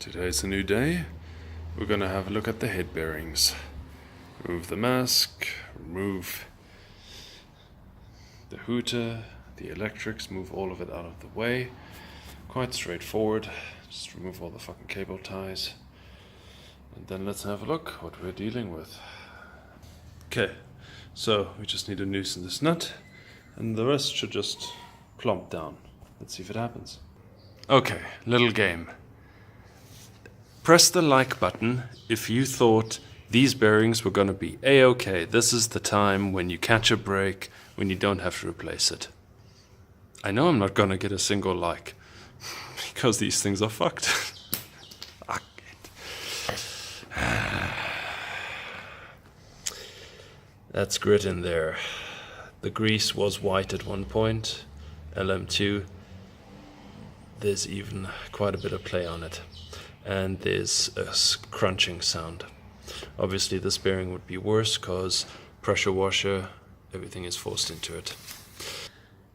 Today's a new day. We're gonna have a look at the head bearings. Remove the mask, remove the hooter, the electrics, move all of it out of the way. Quite straightforward. Just remove all the fucking cable ties. And then let's have a look what we're dealing with. Okay, so we just need to loosen this nut and the rest should just plump down. Let's see if it happens. Okay, little game. Press the like button if you thought these bearings were going to be A-okay. This is the time when you catch a break, when you don't have to replace it. I know I'm not going to get a single like, because these things are fucked. Fuck it. That's grit in there. The grease was white at one point. LM2. There's even quite a bit of play on it. And there's a crunching sound. Obviously this bearing would be worse because pressure washer, everything is forced into it.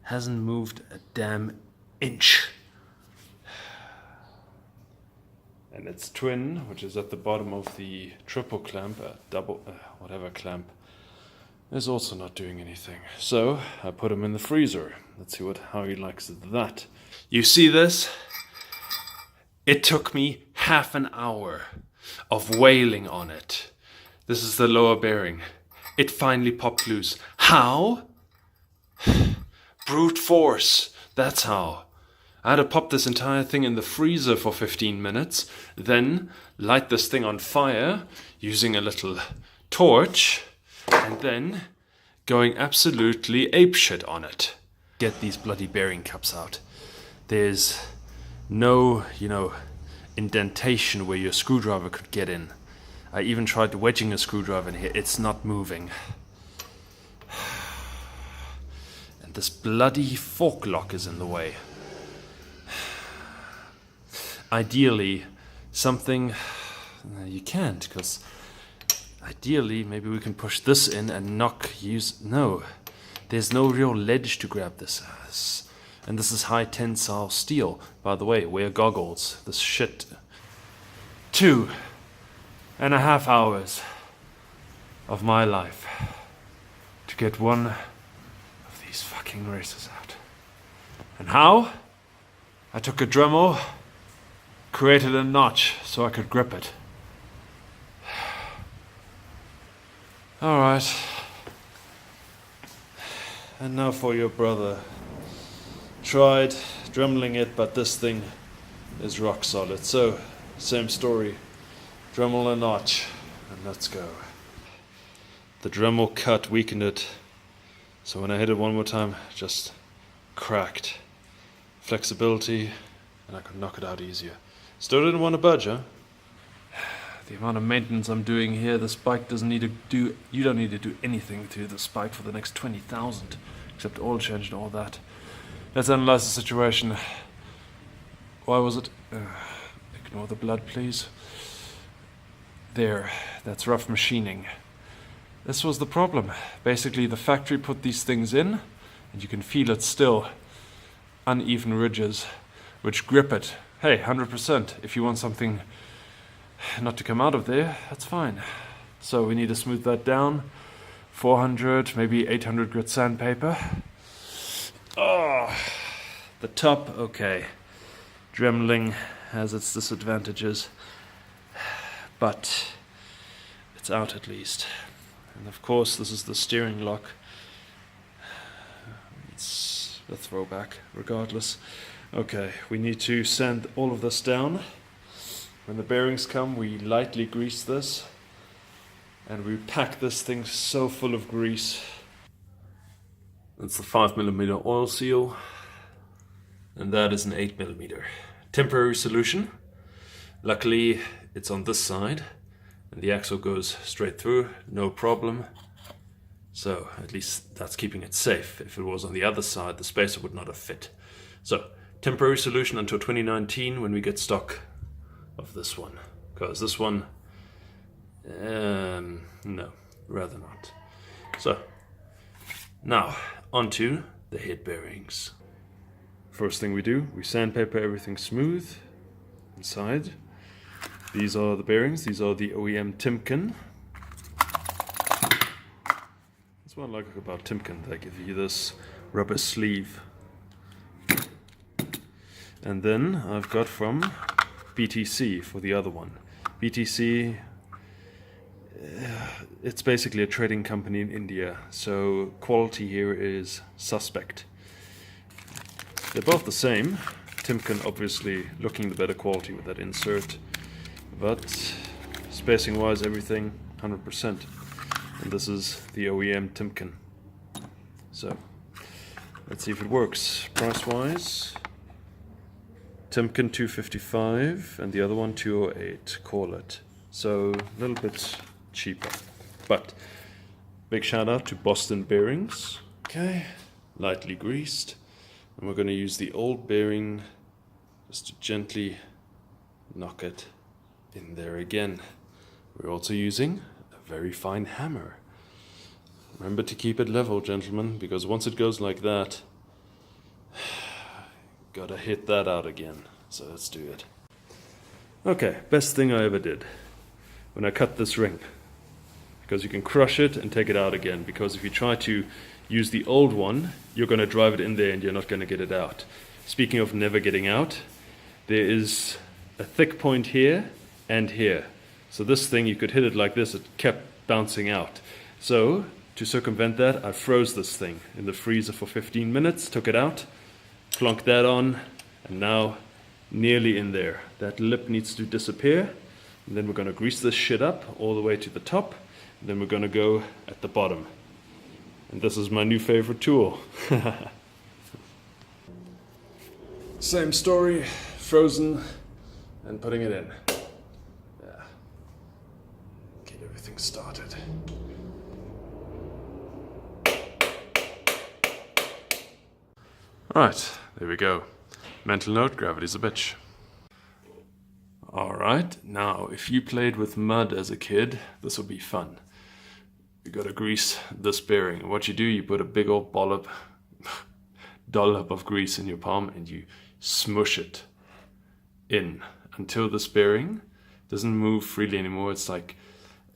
Hasn't moved a damn inch. And its twin, which is at the bottom of the triple clamp, double, whatever clamp, is also not doing anything. So I put him in the freezer. Let's see how he likes that. You see this? It took me half an hour of wailing on it. This is the lower bearing. It finally popped loose. How? Brute force. That's how. I had to pop this entire thing in the freezer for 15 minutes, then light this thing on fire using a little torch, and then going absolutely apeshit on it. Get these bloody bearing cups out. There's no, indentation where your screwdriver could get in. I even tried wedging a screwdriver in here. It's not moving. And this bloody fork lock is in the way. Ideally, something... You can't, because ideally maybe we can push this in and No, there's no real ledge to grab this as. And this is high tensile steel. By the way, wear goggles. This shit. 2.5 hours of my life to get one of these fucking racers out. And how? I took a Dremel, created a notch so I could grip it. Alright. And now for your brother. Tried dremeling it, but this thing is rock solid. So, same story. Dremel a notch, and let's go. The Dremel cut weakened it, so when I hit it one more time, just cracked. Flexibility, and I could knock it out easier. Still didn't want to budge, huh? The amount of maintenance I'm doing here, this bike doesn't need to do... You don't need to do anything to this bike for the next 20,000, except oil change and all that. Let's analyze the situation. Why was it? Ignore the blood, please. There, that's rough machining. This was the problem. Basically, the factory put these things in, and you can feel it still. Uneven ridges, which grip it. Hey, 100%. If you want something not to come out of there, that's fine. So we need to smooth that down. 400, maybe 800 grit sandpaper. Oh, the top, okay. Dremeling has its disadvantages, but it's out at least. And of course, this is the steering lock. It's a throwback, regardless. Okay, we need to sand all of this down. When the bearings come, we lightly grease this, and we pack this thing so full of grease. That's the 5mm oil seal, and that is an 8mm. Temporary solution. Luckily, it's on this side, and the axle goes straight through, no problem. So, at least that's keeping it safe. If it was on the other side, the spacer would not have fit. So, temporary solution until 2019 when we get stock of this one. Because this one, no, rather not. So, now, onto the head bearings. First thing we do, we sandpaper everything smooth inside. These are the bearings. These are the OEM Timken. That's what I like about Timken. They give you this rubber sleeve. And then I've got from BTC for the other one. BTC, it's basically a trading company in India, so quality here is suspect. They're both the same. Timken obviously looking the better quality with that insert, but spacing wise everything 100%. And this is the OEM Timken. So let's see if it works. Price wise, Timken 255 and the other one 208, call it. So a little bit cheaper. But big shout out to Boston Bearings. Okay, lightly greased. And we're going to use the old bearing just to gently knock it in there again. We're also using a very fine hammer. Remember to keep it level, gentlemen, because once it goes like that, gotta hit that out again. So let's do it. Okay, best thing I ever did when I cut this ring, because you can crush it and take it out again, because if you try to use the old one, you're going to drive it in there and you're not going to get it out. Speaking of never getting out, there is a thick point here and here. So this thing, you could hit it like this, it kept bouncing out. So to circumvent that, I froze this thing in the freezer for 15 minutes, took it out, plunked that on, and now nearly in there. That lip needs to disappear, and then we're going to grease this shit up all the way to the top, and then we're going to go at the bottom. And this is my new favorite tool. Same story, frozen and putting it in. Yeah. Get everything started. Alright, there we go. Mental note, gravity's a bitch. Alright, now if you played with mud as a kid, this will be fun. You gotta grease this bearing. And what you do, you put a big old dollop of grease in your palm and you smush it in until this bearing doesn't move freely anymore. It's like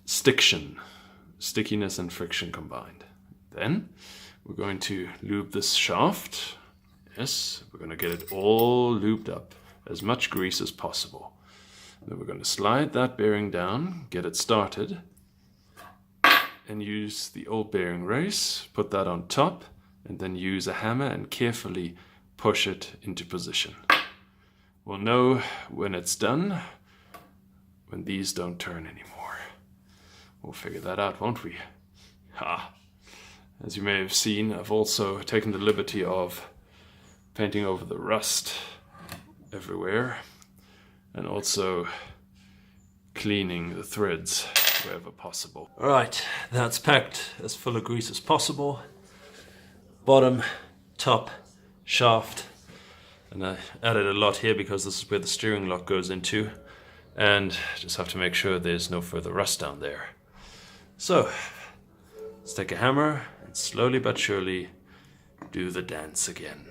stickiness and friction combined. Then we're going to lube this shaft. Yes, we're going to get it all lubed up, as much grease as possible. Then we're going to slide that bearing down, get it started, and use the old bearing race, put that on top, and then use a hammer and carefully push it into position. We'll know when it's done, when these don't turn anymore. We'll figure that out, won't we? Ha! As you may have seen, I've also taken the liberty of painting over the rust everywhere, and also cleaning the threads wherever possible. Alright, that's packed as full of grease as possible. Bottom, top, shaft, and I added a lot here because this is where the steering lock goes into, and just have to make sure there's no further rust down there. So let's take a hammer and slowly but surely do the dance again.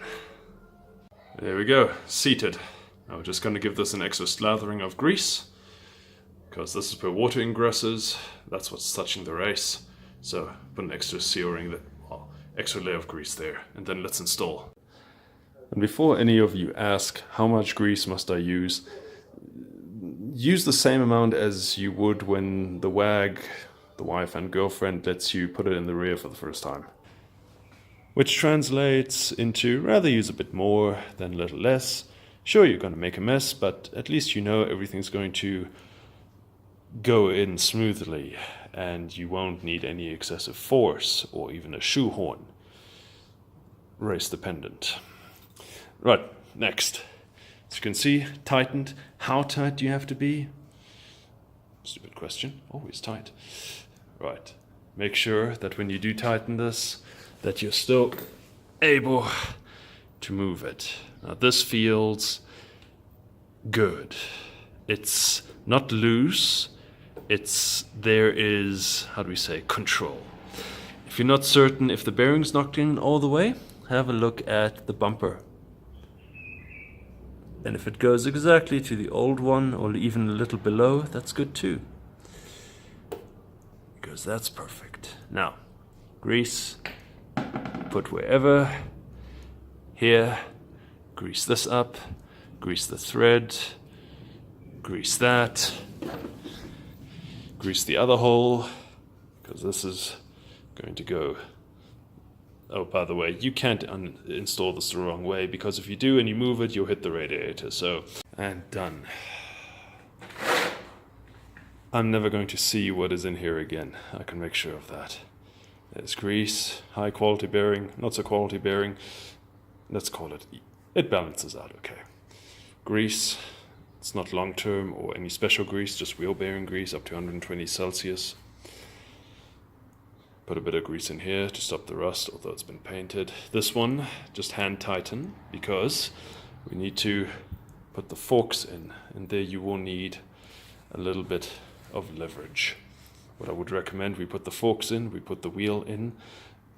There we go, seated. Now we're just going to give this an extra slathering of grease, because this is where water ingresses. That's what's touching the race. So put an extra extra layer of grease there, and then let's install. And before any of you ask how much grease must I use the same amount as you would when the wag, the wife and girlfriend, lets you put it in the rear for the first time. Which translates into rather use a bit more than a little less. Sure, you're going to make a mess, but at least you know everything's going to go in smoothly and you won't need any excessive force or even a shoehorn. Race dependent. Right, next. As you can see, tightened. How tight do you have to be? Stupid question. Always tight. Right. Make sure that when you do tighten this, that you're still able to move it. Now this feels good. It's not loose. There is, how do we say, control. If you're not certain if the bearing's knocked in all the way, have a look at the bumper. And if it goes exactly to the old one or even a little below, that's good too. Because that's perfect. Now, grease, put wherever. Here, grease this up, grease the thread, grease that, grease the other hole, because this is going to go. Oh, by the way, you can't install this the wrong way, because if you do and you move it, you'll hit the radiator. So, and done. I'm never going to see what is in here again. I can make sure of that. There's grease, high quality bearing, not so quality bearing. Let's call it, it balances out okay. Grease, it's not long term or any special grease, just wheel bearing grease up to 120 Celsius. Put a bit of grease in here to stop the rust, although it's been painted. This one, just hand tighten, because we need to put the forks in, and there you will need a little bit of leverage. What I would recommend, we put the forks in, we put the wheel in,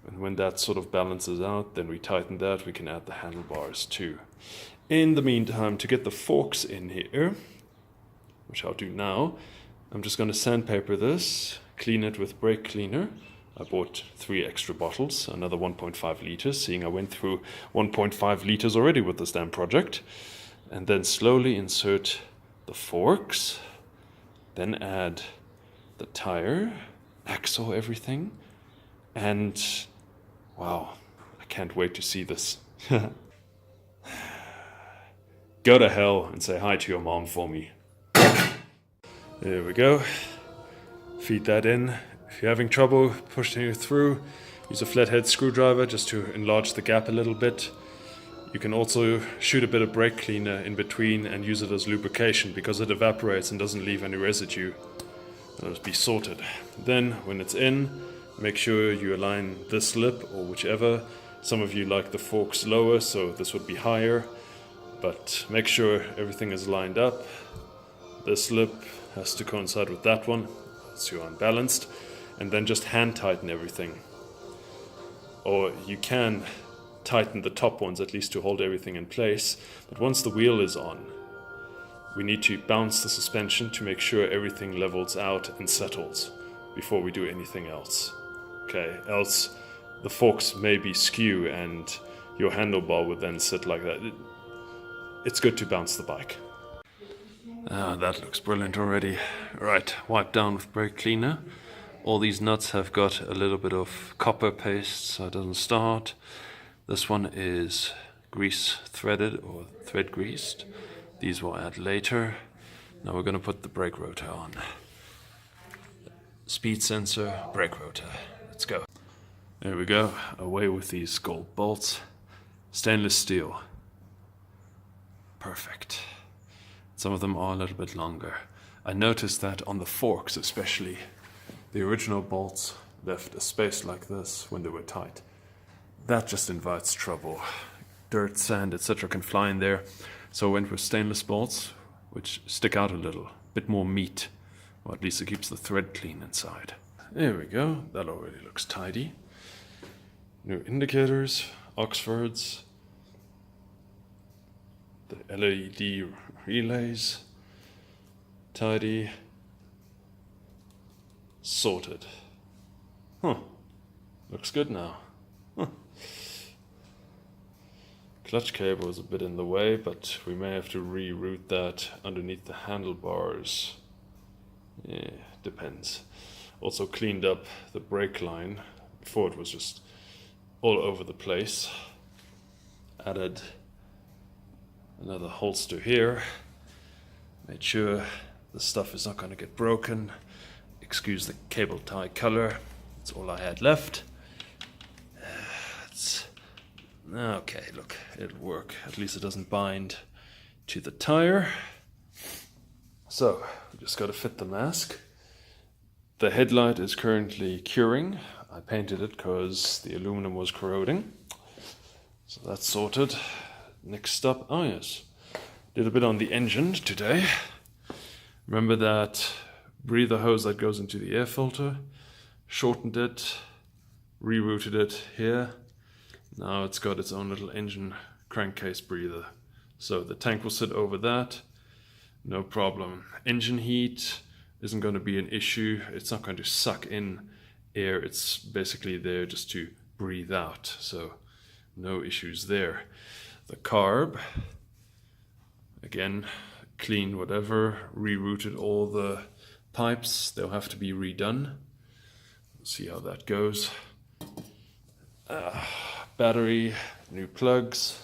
and when that sort of balances out, then we tighten that, we can add the handlebars too. In the meantime, to get the forks in here, which I'll do now, I'm just going to sandpaper this, clean it with brake cleaner. I bought 3 extra bottles, another 1.5 liters, seeing I went through 1.5 liters already with this damn project. And then slowly insert the forks, then add the tire, axle, everything, and wow, I can't wait to see this. Go to hell and say hi to your mom for me. There we go. Feed that in. If you're having trouble pushing it through, use a flathead screwdriver just to enlarge the gap a little bit. You can also shoot a bit of brake cleaner in between and use it as lubrication, because it evaporates and doesn't leave any residue. It'll be sorted. Then, when it's in, make sure you align this lip or whichever. Some of you like the forks lower, so this would be higher. But make sure everything is lined up. This lip has to coincide with that one, so you're unbalanced. And then just hand tighten everything. Or you can tighten the top ones at least to hold everything in place. But once the wheel is on, we need to bounce the suspension to make sure everything levels out and settles before we do anything else. Okay, else the forks may be skew and your handlebar would then sit like that. It's good to bounce the bike. Ah, that looks brilliant already. Right, wipe down with brake cleaner. All these nuts have got a little bit of copper paste so it doesn't start. This one is grease threaded or thread greased. These we'll add later. Now we're going to put the brake rotor on. Speed sensor, brake rotor. Let's go. There we go. Away with these gold bolts. Stainless steel. Perfect. Some of them are a little bit longer. I noticed that on the forks especially, the original bolts left a space like this when they were tight. That just invites trouble. Dirt, sand, etc. can fly in there. So I went with stainless bolts, which stick out a little, bit more meat, or at least it keeps the thread clean inside. There we go, that already looks tidy. New indicators, Oxfords, the LED relays, tidy, sorted. Huh, looks good now. Huh. Clutch cable is a bit in the way, but we may have to reroute that underneath the handlebars. Yeah, depends. Also cleaned up the brake line. Before it was just all over the place. Added another holster here. Made sure the stuff is not going to get broken. Excuse the cable tie color. That's all I had left. Okay, look, it'll work. At least it doesn't bind to the tire. So, we just got to fit the mask. The headlight is currently curing. I painted it because the aluminum was corroding. So that's sorted. Next up, oh yes, did a bit on the engine today. Remember that breather hose that goes into the air filter? Shortened it, rerouted it here. Now it's got its own little engine crankcase breather. So the tank will sit over that, no problem. Engine heat isn't going to be an issue. It's not going to suck in air. It's basically there just to breathe out. So no issues there. The carb, again, clean whatever, rerouted all the pipes. They'll have to be redone. We'll see how that goes. Battery, new plugs,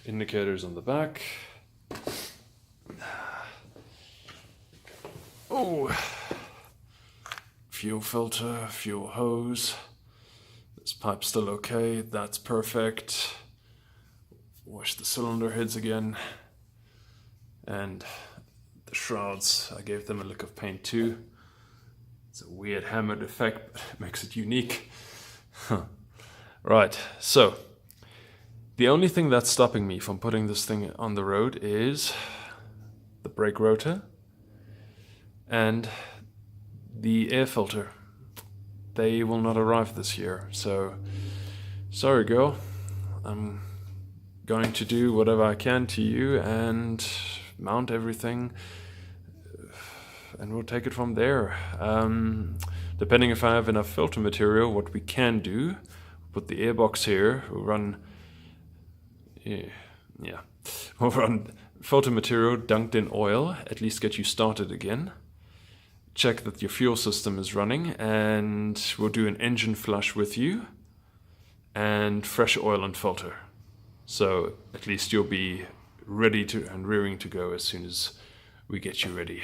indicators on the back. Oh, fuel filter, fuel hose. This pipe's still okay, that's perfect. Wash the cylinder heads again. And the shrouds, I gave them a lick of paint too. It's a weird hammered effect, but it makes it unique. Right, so the only thing that's stopping me from putting this thing on the road is the brake rotor and the air filter. They will not arrive this year, so sorry girl. I'm going to do whatever I can to you and mount everything, and we'll take it from there. Depending if I have enough filter material, what we can do, put the airbox here, we'll run we'll run filter material dunked in oil, at least get you started again. Check that your fuel system is running, and we'll do an engine flush with you and fresh oil and filter. So at least you'll be ready to and rearing to go as soon as we get you ready.